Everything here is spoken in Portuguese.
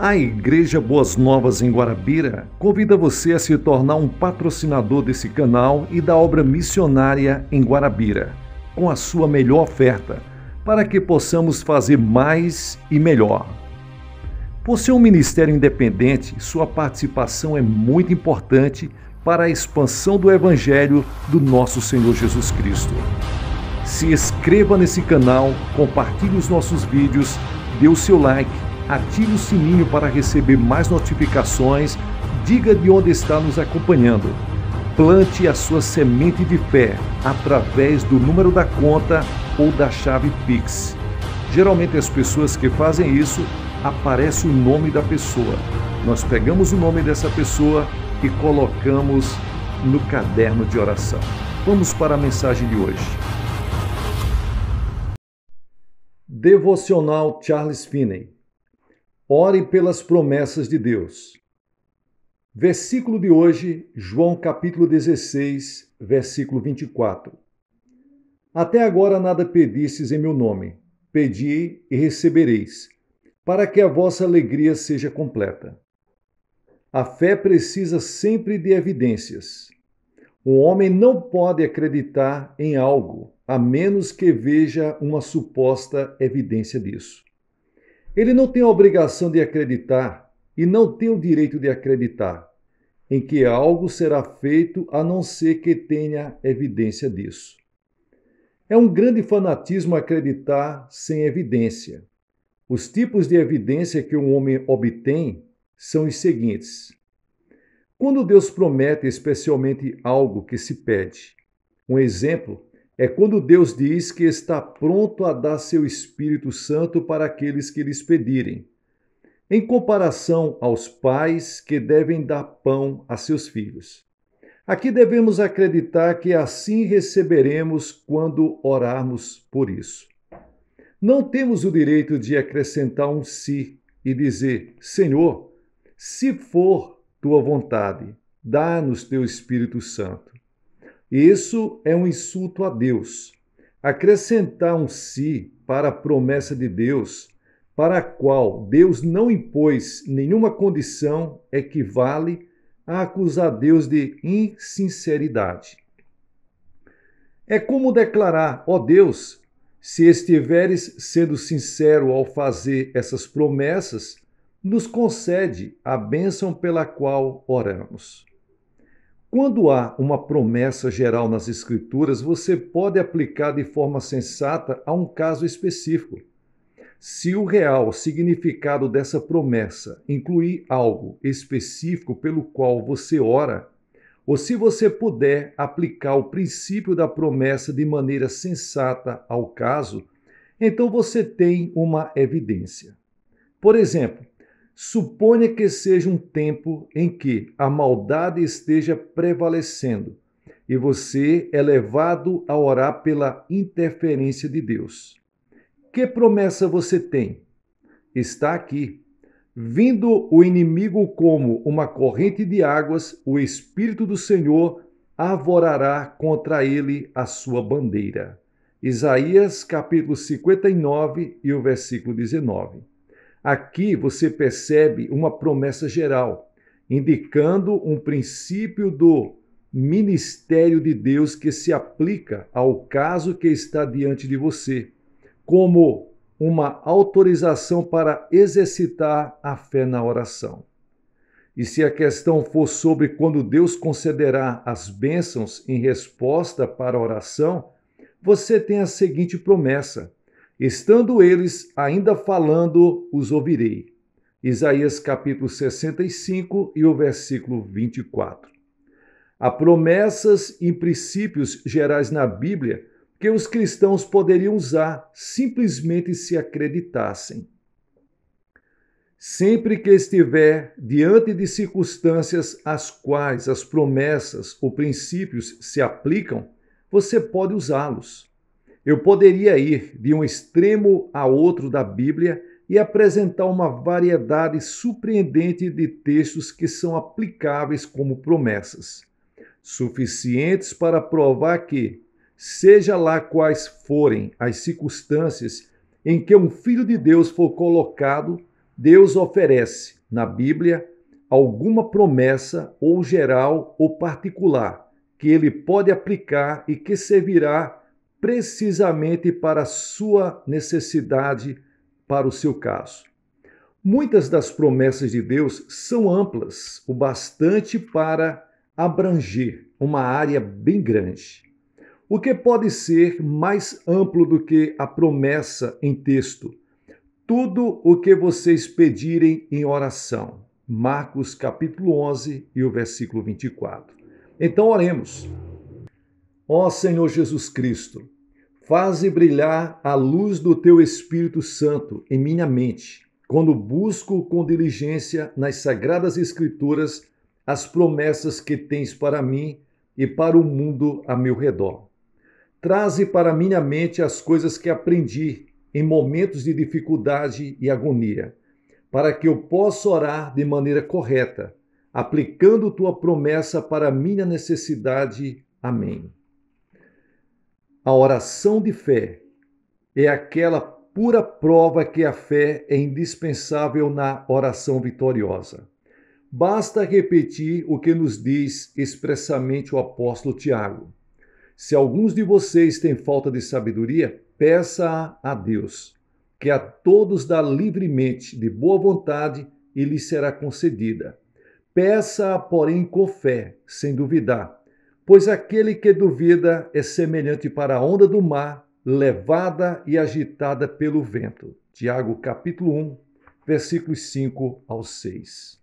A Igreja Boas Novas em Guarabira convida você a se tornar um patrocinador desse canal e da obra missionária em Guarabira, com a sua melhor oferta, para que possamos fazer mais e melhor. Por ser um ministério independente, sua participação é muito importante para a expansão do Evangelho do nosso Senhor Jesus Cristo. Se inscreva nesse canal, compartilhe os nossos vídeos, dê o seu like, ative o sininho para receber mais notificações, diga de onde está nos acompanhando. Plante a sua semente de fé através do número da conta ou da chave Pix. Geralmente as pessoas que fazem isso, aparece o nome da pessoa. Nós pegamos o nome dessa pessoa e colocamos no caderno de oração. Vamos para a mensagem de hoje. Devocional Charles Finney. Ore pelas promessas de Deus. Versículo de hoje, João capítulo 16, versículo 24. Até agora nada pedistes em meu nome. Pedi e recebereis, para que a vossa alegria seja completa. A fé precisa sempre de evidências. Um homem não pode acreditar em algo, a menos que veja uma suposta evidência disso. Ele não tem a obrigação de acreditar e não tem o direito de acreditar em que algo será feito a não ser que tenha evidência disso. É um grande fanatismo acreditar sem evidência. Os tipos de evidência que um homem obtém são os seguintes. Quando Deus promete especialmente algo que se pede. Um exemplo é quando Deus diz que está pronto a dar seu Espírito Santo para aqueles que lhes pedirem, em comparação aos pais que devem dar pão a seus filhos. Aqui devemos acreditar que assim receberemos quando orarmos por isso. Não temos o direito de acrescentar um "se" e dizer: Senhor, se for tua vontade, dá-nos teu Espírito Santo. Isso é um insulto a Deus. Acrescentar um "se" para a promessa de Deus, para a qual Deus não impôs nenhuma condição, equivale a acusar Deus de insinceridade. É como declarar: ó Deus, se estiveres sendo sincero ao fazer essas promessas, nos concede a bênção pela qual oramos. Quando há uma promessa geral nas Escrituras, você pode aplicar de forma sensata a um caso específico. Se o real significado dessa promessa incluir algo específico pelo qual você ora, ou se você puder aplicar o princípio da promessa de maneira sensata ao caso, então você tem uma evidência. Por exemplo, suponha que seja um tempo em que a maldade esteja prevalecendo e você é levado a orar pela interferência de Deus. Que promessa você tem? Está aqui. Vindo o inimigo como uma corrente de águas, o Espírito do Senhor arvorará contra ele a sua bandeira. Isaías capítulo 59 e o versículo 19. Aqui você percebe uma promessa geral, indicando um princípio do ministério de Deus que se aplica ao caso que está diante de você, como uma autorização para exercitar a fé na oração. E se a questão for sobre quando Deus concederá as bênçãos em resposta para a oração, você tem a seguinte promessa: estando eles ainda falando, os ouvirei. Isaías capítulo 65 e o versículo 24. Há promessas e princípios gerais na Bíblia que os cristãos poderiam usar simplesmente se acreditassem. Sempre que estiver diante de circunstâncias às quais as promessas ou princípios se aplicam, você pode usá-los. Eu poderia ir de um extremo a outro da Bíblia e apresentar uma variedade surpreendente de textos que são aplicáveis como promessas, suficientes para provar que, seja lá quais forem as circunstâncias em que um filho de Deus for colocado, Deus oferece na Bíblia alguma promessa, ou geral ou particular, que ele pode aplicar e que servirá precisamente para a sua necessidade, para o seu caso. Muitas das promessas de Deus são amplas, o bastante para abranger uma área bem grande. O que pode ser mais amplo do que a promessa em texto? Tudo o que vocês pedirem em oração. Marcos capítulo 11 e o versículo 24. Então oremos. Ó Senhor Jesus Cristo, faze brilhar a luz do teu Espírito Santo em minha mente, quando busco com diligência nas Sagradas Escrituras as promessas que tens para mim e para o mundo a meu redor. Traze para minha mente as coisas que aprendi em momentos de dificuldade e agonia, para que eu possa orar de maneira correta, aplicando tua promessa para a minha necessidade. Amém. A oração de fé é aquela pura prova que a fé é indispensável na oração vitoriosa. Basta repetir o que nos diz expressamente o apóstolo Tiago. Se alguns de vocês têm falta de sabedoria, peça a Deus, que a todos dá livremente, de boa vontade, e lhe será concedida. Peça, porém, com fé, sem duvidar, pois aquele que duvida é semelhante para a onda do mar, levada e agitada pelo vento. Tiago, capítulo 1, versículos 5 ao 6.